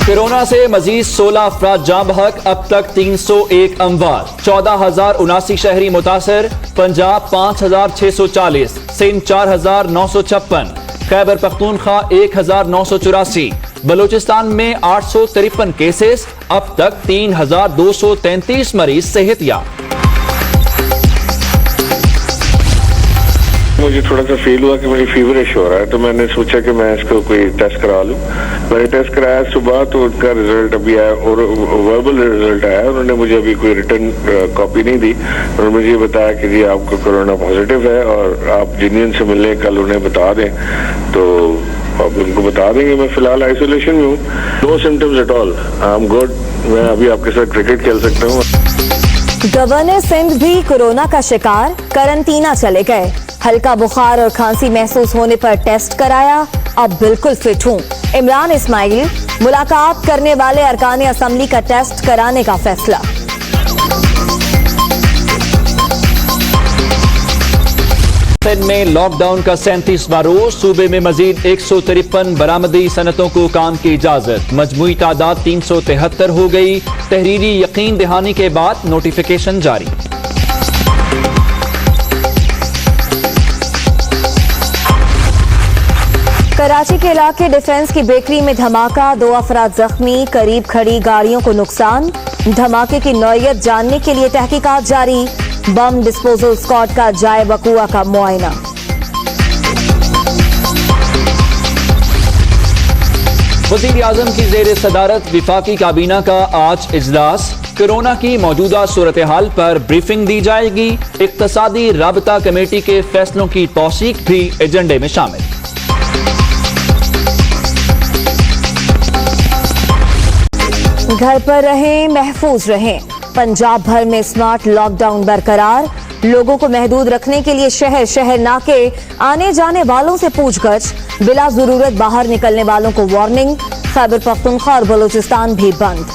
Corona से मजीद 16 अफराद जाँ बहक, अब तक 301 अमवात, 14,079 शहरी मुतासर। पंजाब 5,640, सिंध 4,956, खैबर पख्तूनख्वा 1,984, बलूचिस्तान में 853 केसेस, अब तक 3,233 मरीज सेहतियाब। मुझे थोड़ा सा फील हुआ कि मुझे फीवरिश हो रहा है, तो मैंने सोचा कि मैं इसको कोई टेस्ट करा लूं। मैंने टेस्ट कराया सुबह, तो उनका रिजल्ट अभी आया और वर्बल रिजल्ट आया। उन्होंने मुझे अभी कोई रिटर्न कॉपी नहीं दी। उन्होंने मुझे ये बताया कि जी आपको कोरोना पॉजिटिव है और आप जिनियन से मिलने कल उन्हें बता दें, तो आप उनको बता देंगे। मैं फिलहाल आइसोलेशन में हूँ, no symptoms at all, I am good. मैं अभी आपके साथ क्रिकेट खेल सकता हूँ। गवर्नर सिंध भी कोरोना का शिकार, करंटीना चले गए। हल्का बुखार और खांसी महसूस होने पर टेस्ट कराया, अब बिल्कुल फिट हूं। इमरान इस्माइल, मुलाकात करने वाले अरकान असम्बली का टेस्ट कराने का फैसला। सिंध में लॉकडाउन का 37वां रोज, सूबे में मजीद 153 बरामदी सनतों को काम की इजाजत, मजमूई तादाद 373 हो गई। तहरीरी यकीन दहानी के बाद नोटिफिकेशन जारी। कराची के इलाके डिफेंस की बेकरी में धमाका, 2 अफराद जख्मी, करीब खड़ी गाड़ियों को नुकसान। धमाके की नौयत जानने के लिए तहकीकात जारी। बम डिस्पोजल स्क्वाड का जाए वकुआ का मुआयना। वज़ीर आज़म की ज़ेर सदारत विफाकी काबीना का आज इजलास, कोरोना की मौजूदा सूरत हाल पर ब्रीफिंग दी जाएगी। इक्तसादी राबता कमेटी के फैसलों की तौसीक भी एजेंडे में शामिल। घर पर रहें, महफूज रहें। पंजाब भर में स्मार्ट लॉकडाउन बरकरार, लोगों को महदूद रखने के लिए शहर शहर नाके, आने जाने वालों से पूछगछ, बिला जरूरत बाहर निकलने वालों को वार्निंग। खैबर पख्तूनख्वा और बलूचिस्तान भी बंद।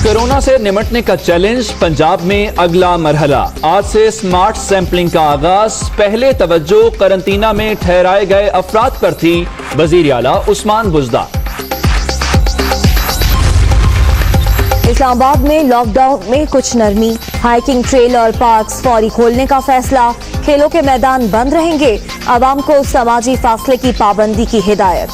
कोरोना से निमटने का चैलेंज, पंजाब में अगला मरहला। आज से स्मार्ट सैंपलिंग का आगाज, पहले तवज्जो करंटीना में ठहराए गए अफराद पर थी। वजीर आला उस्मान बुज़दार। इस्लामाबाद में लॉकडाउन में कुछ नरमी, हाइकिंग ट्रेल और पार्क्स फौरी खोलने का फैसला। खेलों के मैदान बंद रहेंगे, आवाम को समाजी फासले की पाबंदी की हिदायत।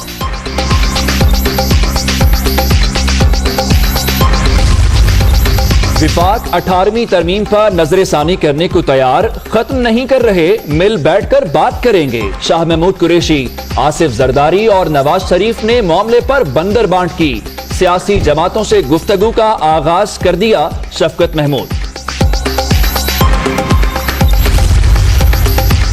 विफाक 18वीं तरमीम पर नजरसानी करने को तैयार, खत्म नहीं कर रहे, मिल बैठकर बात करेंगे। शाह महमूद कुरैशी, आसिफ जरदारी और नवाज शरीफ ने मामले पर बंदर बांट की। सियासी जमातों से गुफ्तगू का आगाज कर दिया शफकत महमूद।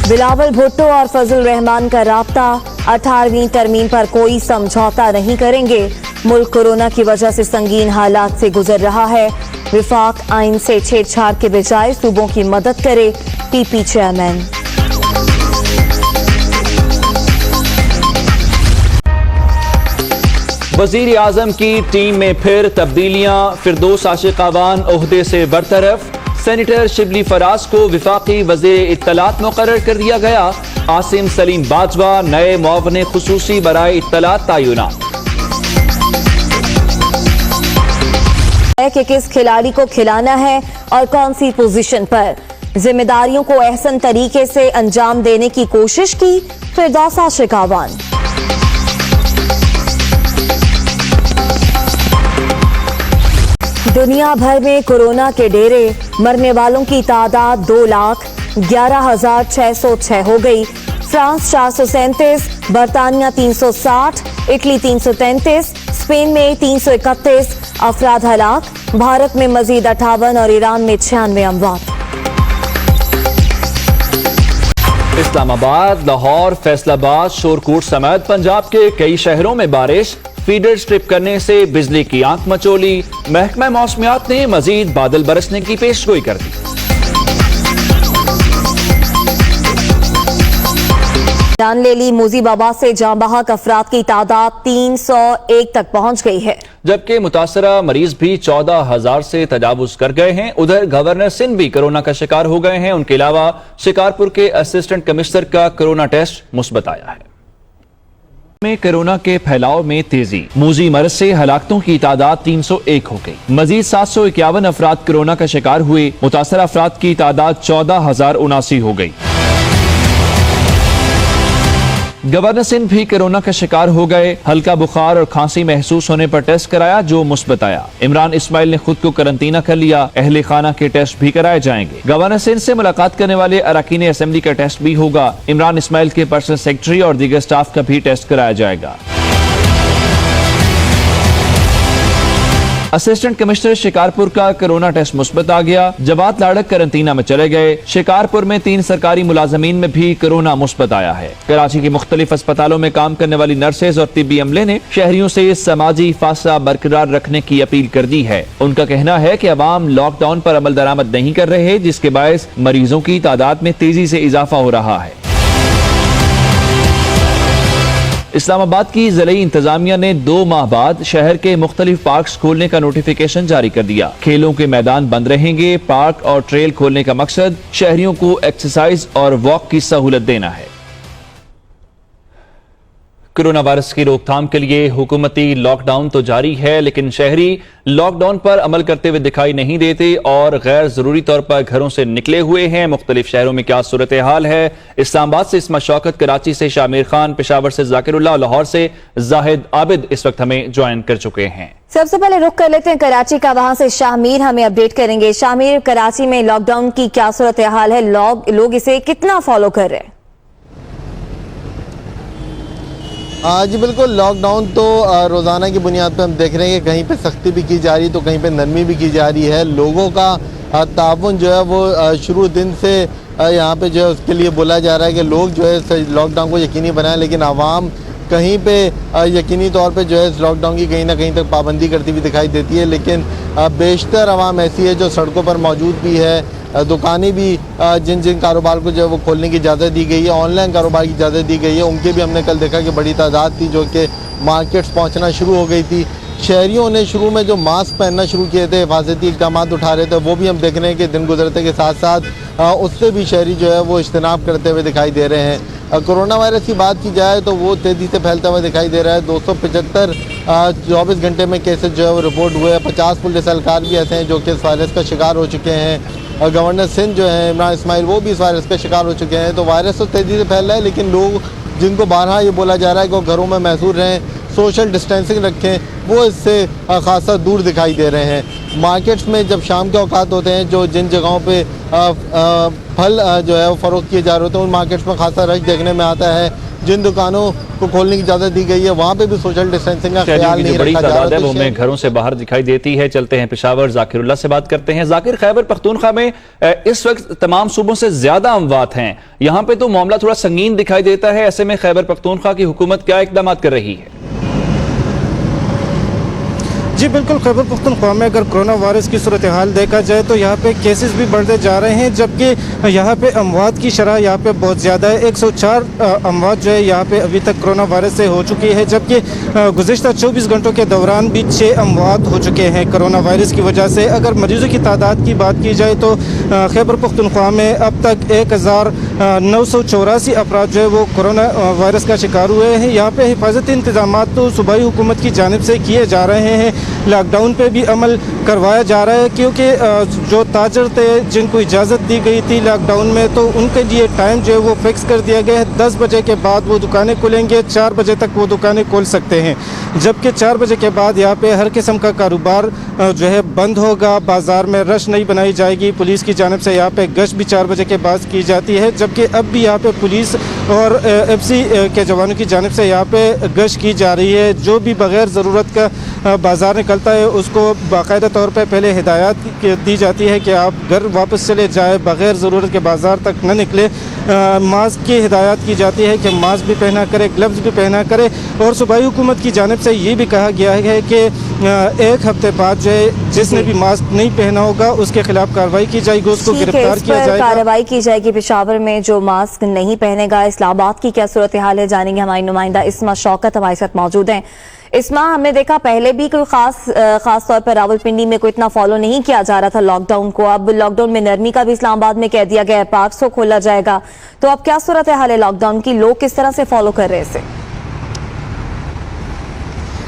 बिलावल भुट्टो और फजल रहमान का राब्ता, 18वीं तरमीम पर कोई समझौता नहीं करेंगे। मुल्क कोरोना की वजह से संगीन हालात से गुजर रहा है। विफाक आइन से छेड़छाड़ के बजाय सूबों की मदद करे, पीपी चेयरमैन। वजीर आजम की टीम में फिर तब्दीलियां, फिरदौस आशिकावान ओहदे से बरतरफ। सेनेटर शिबली फराज को विफाकी वज़ीर इत्तलात मुकर्रर कर दिया गया। आसिम सलीम बाजवा नए मुआवने खुसूसी बराए इत्तलात तायुनात। कि किस खिलाड़ी को खिलाना है और कौन सी पोजीशन पर, जिम्मेदारियों को एहसन तरीके से अंजाम देने की कोशिश की फिरदौस आशिकावान। दुनिया भर में कोरोना के डेरे, मरने वालों की तादाद 2,11,606 हो गई। फ्रांस 437, बरतानिया 360, इटली 333, स्पेन में 331 अफराद हलाक। भारत में मजीद 58 और ईरान में 96 अमवात। इस्लामाबाद, लाहौर, फैसलाबाद, शोरकोट समेत पंजाब के कई शहरों में बारिश, फीडर स्ट्रिप करने से बिजली की आंख मचोली। महकमा मौसमियात ने मजीद बादल बरसने की पेशगोई कर दी। जान ले ली, मुजीबाबाद से जाँ बहक अफराद की तादाद 301 तक पहुंच गई है, जबकि मुतासरा मरीज भी 14,000 से तजावुज कर गए हैं। उधर गवर्नर सिंध भी कोरोना का शिकार हो गए हैं। उनके अलावा शिकारपुर के असिस्टेंट कमिश्नर का कोरोना टेस्ट मुस्बत आया है। में कोरोना के फैलाव में तेजी, मूजी मरज से हलाकतों की तादाद 301 हो गई। मजीद 751 अफराद कोरोना का शिकार हुए। मुतासर अफराद की तादाद 14,079 हो गई। गवर्नर सिंध भी कोरोना का शिकार हो गए। हल्का बुखार और खांसी महसूस होने पर टेस्ट कराया जो मुस्बत आया। इमरान इस्माइल ने खुद को करंटीना कर लिया। अहले खाना के टेस्ट भी कराए जाएंगे। गवर्नर सिंध से मुलाकात करने वाले अरकान असेंबली का टेस्ट भी होगा। इमरान इस्माइल के पर्सनल सेक्रेटरी और दीगर स्टाफ का भी टेस्ट कराया जाएगा। असिस्टेंट कमिश्नर शिकारपुर का कोरोना टेस्ट मुस्बत आ गया। जवाद लाड़क करंटीना में चले गए। शिकारपुर में 3 सरकारी मुलाजमीन में भी कोरोना मुस्बत आया है। कराची के मुख्तलिफ अस्पतालों में काम करने वाली नर्सेज और तिब्बी अमले ने शहरियों से समाजी फासला बरकरार रखने की अपील कर दी है। उनका कहना है कि अवाम लॉकडाउन पर अमल दरामद नहीं कर रहे, जिसके बायस मरीजों की तादाद में तेजी से इजाफा हो रहा है। इस्लामाबाद की ज़िली इंतजामिया ने 2 माह बाद शहर के मुख्तलिफ पार्क खोलने का नोटिफिकेशन जारी कर दिया। खेलों के मैदान बंद रहेंगे। पार्क और ट्रेल खोलने का मकसद शहरियों को एक्सरसाइज और वॉक की सहूलत देना है। कोरोना वायरस की रोकथाम के लिए हुकूमती लॉकडाउन तो जारी है, लेकिन शहरी लॉकडाउन पर अमल करते हुए दिखाई नहीं देते और गैर जरूरी तौर पर घरों से निकले हुए हैं। मुख्तलिफ शहरों में क्या सूरत हाल है? इस्लामाबाद से इस्मा शौकत, कराची से शामिर खान, पेशावर से जाकिरुल्लाह, लाहौर से जाहिद आबिद इस वक्त हमें ज्वाइन कर चुके हैं। सबसे पहले रुख कर लेते हैं कराची का, वहां से शामिर हमें अपडेट करेंगे। शामिर, कराची में लॉकडाउन की क्या सूरत हाल है? लोग इसे कितना फॉलो कर रहे हैं? जी बिल्कुल, लॉकडाउन तो रोज़ाना की बुनियाद पर हम देख रहे हैं कि कहीं पे सख्ती भी की जा रही है तो कहीं पे नरमी भी की जा रही है। लोगों का ताउन जो है वो शुरू दिन से यहाँ पे जो है उसके लिए बोला जा रहा है कि लोग जो है लॉकडाउन को यकीनी बनाएं, लेकिन आवाम कहीं पे यकीनी तौर पे जो है इस लॉकडाउन की कहीं ना कहीं तक पाबंदी करती हुई दिखाई देती है। लेकिन बेशतर आवाम ऐसी है जो सड़कों पर मौजूद भी है। दुकानें भी जिन जिन कारोबार को जो है वो खोलने की इजाज़त दी गई है, ऑनलाइन कारोबार की इजाज़त दी गई है, उनके भी हमने कल देखा कि बड़ी तादाद थी जो कि मार्केट्स पहुंचना शुरू हो गई थी। शहरियों ने शुरू में जो मास्क पहनना शुरू किए थे, हिफाजती इक़दाम उठा रहे थे, वो भी हम देख रहे हैं कि दिन गुजरते के साथ साथ उससे भी शहरी जो है वो इज्तनाब करते हुए दिखाई दे रहे हैं। कोरोना वायरस की बात की जाए तो वो तेज़ी से फैलता हुआ दिखाई दे रहा है। 275 24 घंटे में केसेज जो है वो रिपोर्ट हुए हैं। 50 पुलिस एहलकार भी ऐसे हैं जो कि इस वायरस का शिकार हो चुके हैं। गवर्नर सिंध जो है इमरान इस्माइल, वो भी इस वायरस का शिकार हो चुके हैं। तो वायरस तो तेज़ी से फैल रहा है, लेकिन लोग जिनको बारहा ये बोला जा रहा है कि वो घरों में महसूर रहें, सोशल डिस्टेंसिंग रखें, वो इससे खासा दूर दिखाई दे रहे हैं। मार्केट्स में जब शाम के औकात होते हैं, जो जिन जगहों पे फल जो है वो फ़रोख्त किए जा रहे होते हैं, उन मार्केट्स में खासा रश देखने में आता है। जिन दुकानों को खोलने की इजाज़त दी गई है वहाँ पे भी सोशल डिस्टेंसिंग का ख्याल नहीं रखा जा रहा है। वो हमें घरों से बाहर दिखाई देती है। चलते हैं पेशावर, जाकिरुल्लाह से बात करते हैं। जाकिर, खैबर पख्तूनख्वा में इस वक्त तमाम सूबों से ज्यादा अमवात हैं, यहाँ पे तो मामला थोड़ा संगीन दिखाई देता है। ऐसे में खैबर पख्तूनख्वा की हुकूमत क्या इकदाम कर रही है? जी बिल्कुल, खैबर पख्तूनख्वा में अगर कोरोना वायरस की सूरत हाल देखा जाए तो यहाँ पे केसेस भी बढ़ते जा रहे हैं, जबकि यहाँ पे अमवात की शरह यहाँ पे बहुत ज़्यादा है। 104 अमवात जो है यहाँ पे अभी तक कोरोना वायरस से हो चुकी है, जबकि गुज़िश्ता 24 घंटों के दौरान भी 6 अमवात हो चुके हैं कोरोना वायरस की वजह से। अगर मरीज़ों की तादाद की बात की जाए तो खैबर पख्तूनख्वा में अब तक 1984 अफराद जो है वो कोरोना वायरस का शिकार हुए हैं। यहाँ पे हिफाजती इंतजाम तो सूबाई हुकूमत की जानिब से किए जा रहे हैं। लॉकडाउन पे भी अमल करवाया जा रहा है, क्योंकि जो ताजर थे जिनको इजाज़त दी गई थी लॉकडाउन में, तो उनके लिए टाइम जो है वो फिक्स कर दिया गया है। 10 बजे के बाद वो दुकानें खुलेंगे, 4 बजे तक वो दुकानें खोल सकते हैं, जबकि 4 बजे के बाद यहाँ पे हर किस्म का कारोबार जो है बंद होगा। बाज़ार में रश नहीं बनाई जाएगी। पुलिस की जानिब से यहाँ पे गश्त भी 4 बजे के बाद की जाती है, जबकि अब भी यहाँ पे पुलिस और FC के जवानों की जानिब से यहाँ पे गश्त की जा रही है। जो भी बग़ैर ज़रूरत का बाज़ार निकलता है उसको बाकायदा तौर पे पहले हिदायत दी जाती है कि आप घर वापस चले जाए, बग़ैर ज़रूरत के बाज़ार तक न निकले। मास्क की हिदायत की जाती है कि मास्क भी पहना करे, ग्लव्स भी पहना करे। और सूबाई हुकूमत की जानिब से ये भी कहा गया है कि 1 हफ्ते बाद जो है जिसने भी मास्क नहीं पहना होगा उसके खिलाफ कार्रवाई की जाएगी, उसको गिरफ्तार किया जाएगा, कार्रवाई की जाएगी। पेशावर में जो मास्क नहीं पहनेगा, इस्लामाबाद की क्या सूरत हाल है जानेंगे। हमारी नुमाइंदा इस्मा शौकत हमारे साथ मौजूद हैं। इस्मा, हमने देखा पहले भी कोई खास तौर पर रावलपिंडी में कोई इतना फॉलो नहीं किया जा रहा था लॉकडाउन को। अब लॉकडाउन में नरमी का भी इस्लामाबाद में कह दिया गया है, पार्क्स को खोला जाएगा। तो अब क्या सूरत हाल है लॉकडाउन की? लोग किस तरह से फॉलो कर रहे हैं इसे?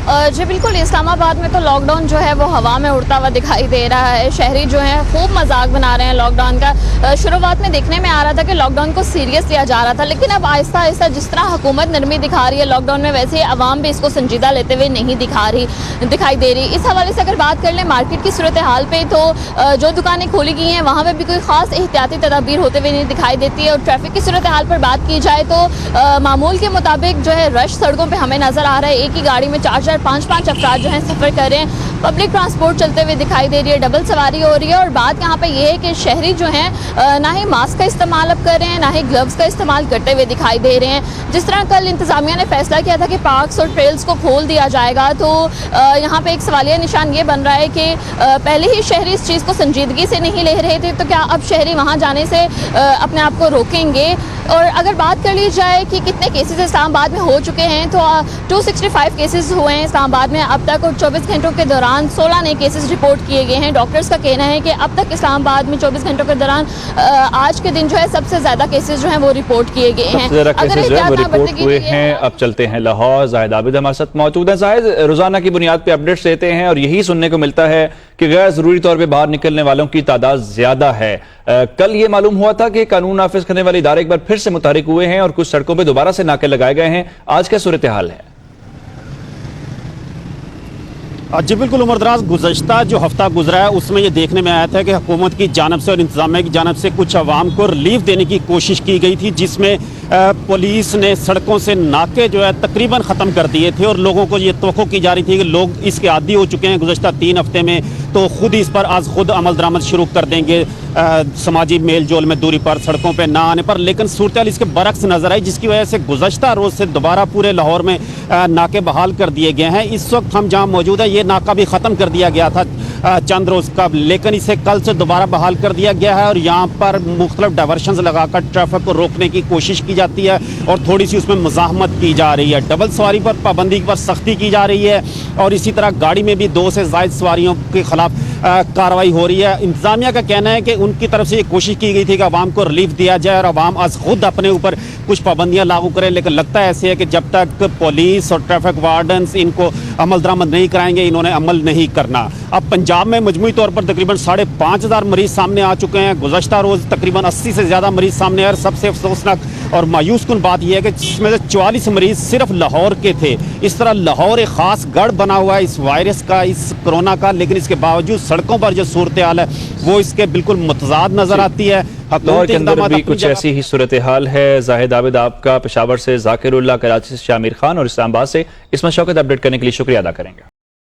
जी बिल्कुल, इस्लामाबाद में तो लॉकडाउन जो है वो हवा में उड़ता हुआ दिखाई दे रहा है। शहरी जो है खूब मजाक बना रहे हैं लॉकडाउन का। शुरुआत में देखने में आ रहा था कि लॉकडाउन को सीरियस लिया जा रहा था, लेकिन अब आहिस्ता आहिस्ता जिस तरह हुकूमत नरमी दिखा रही है लॉकडाउन में, वैसे आवाम भी इसको संजीदा लेते हुए नहीं दिखाई दे रही। इस हवाले से अगर बात कर लें मार्केट की सूरत हाल पे, तो जो दुकानें खोली गई हैं वहाँ पर भी कोई ख़ास एहतियाती तदाबीर होते हुए नहीं दिखाई देती है। और ट्रैफिक की सूरत हाल पर बात की जाए तो मामूल के मुताबिक जो है रश सड़कों पर हमें नज़र आ रहा है। एक ही गाड़ी में 4-4, 5-5 अफराद जो हैं सफ़र कर रहे हैं। पब्लिक ट्रांसपोर्ट चलते हुए दिखाई दे रही है, डबल सवारी हो रही है। और बात यहाँ पे ये है कि शहरी जो हैं ना ही मास्क का इस्तेमाल अब कर रहे हैं, ना ही ग्लव्स का इस्तेमाल करते हुए दिखाई दे रहे हैं। जिस तरह कल इंतज़ामिया ने फैसला किया था कि पार्क्स और ट्रेल्स को खोल दिया जाएगा, तो यहाँ पे एक सवालिया निशान ये बन रहा है कि पहले ही शहरी इस चीज़ को संजीदगी से नहीं ले रहे थे, तो क्या अब शहरी वहाँ जाने से अपने आप को रोकेंगे? और अगर बात कर ली जाए कि कितने केसेस इस्लामाबाद में हो चुके हैं, तो 265 केसेस हुए हैं इस्लामाबाद में अब तक, और 24 घंटों के दौरान 16 नए केसेस रिपोर्ट किए गए हैं। डॉक्टर्स का कहना है कि अब तक इस्लामाबाद में 24 घंटों के दौरान आज के दिन जो है सबसे ज़्यादा केसेस जो हैं वो रिपोर्ट किए गए हैं। रिपोर्ट हुए हैं। अब चलते हैं लाहौर। जाहिद आबिद हमारे साथ मौजूद है। जाहिद, रोजाना की बुनियाद पर अपडेट्स देते हैं और यही सुनने को मिलता है कि गैर जरूरी तौर पर बाहर निकलने वालों की तादाद ज्यादा है। कल ये मालूम हुआ था कि कानून नाफिज करने वाले इदारे एक बार फिर से मुतहरिक हुए हैं और कुछ सड़कों पर दोबारा से नाके लगाए गए हैं। आज क्या सूरत हाल है? जी बिल्कुल उमर दराज, गुज़श्ता जो हफ्ता गुजरा है उसमें ये देखने में आया था कि हुकूमत की जानब से और इंतजामिया की जानब से कुछ अवाम को रिलीफ देने की कोशिश की गई थी, जिसमें पुलिस ने सड़कों से नाके जो है तकरीबन ख़त्म कर दिए थे और लोगों को ये तवक्को की जा रही थी कि लोग इसके आदी हो चुके हैं गुज़श्ता 3 हफ्ते में, तो खुद इस पर आज खुद अमल दरामद शुरू कर देंगे समाजी मेल जोल में दूरी पर, सड़कों पर ना आने पर। लेकिन सूरत इसके बरक्स नजर आई, जिसकी वजह से गुज़श्ता रोज़ से दोबारा पूरे लाहौर में नाके बहाल कर दिए गए हैं। इस वक्त हम जहाँ मौजूद है ये नाका भी ख़त्म कर दिया गया था चंद रोज़ का, लेकिन इसे कल से दोबारा बहाल कर दिया गया है और यहाँ पर मुख्तलिफ डाइवर्शंस लगाकर ट्रैफिक को रोकने की कोशिश की जाती है और थोड़ी सी उसमें मज़ाहमत की जा रही है। डबल सवारी पर पाबंदी पर सख्ती की जा रही है और इसी तरह गाड़ी में भी 2 से ज़ायद सवारियों के खिलाफ कार्रवाई हो रही है। इंतजामिया का कहना है कि उनकी तरफ से ये कोशिश की गई थी कि आवाम को रिलीफ दिया जाए और आवाम आज खुद अपने ऊपर कुछ पाबंदियां लागू करें, लेकिन लगता है ऐसे है कि जब तक पुलिस और ट्रैफिक वार्डन्स इनको अमल दरामद नहीं कराएंगे, इन्होंने अमल नहीं करना। अब पंजाब में मजमूई तौर पर तकरीबन 5,500 मरीज सामने आ चुके हैं। गुज़श्ता रोज़ तकरीबन 80 से ज़्यादा मरीज सामने आए। सबसे अफसोसनाक और मायूस कुन बात यह है कि जिसमें से 44 मरीज सिर्फ लाहौर के थे। इस तरह लाहौर एक ख़ास गढ़ बना हुआ है इस वायरस का, इस कोरोना का, लेकिन इसके बावजूद सड़कों पर जो सूरत हाल है वो इसके बिल्कुल मुतज़ाद नजर आती है। लाहौर के अंदर भी कुछ ऐसी ही सूरत हाल है। जाहिद आबिद आपका पेशावर से, जाकिरुल्लाह कराची से, शामिर खान और इस्लामाबाद से इस मशक्क़त अपडेट करने के लिए शुक्रिया अदा करेंगे।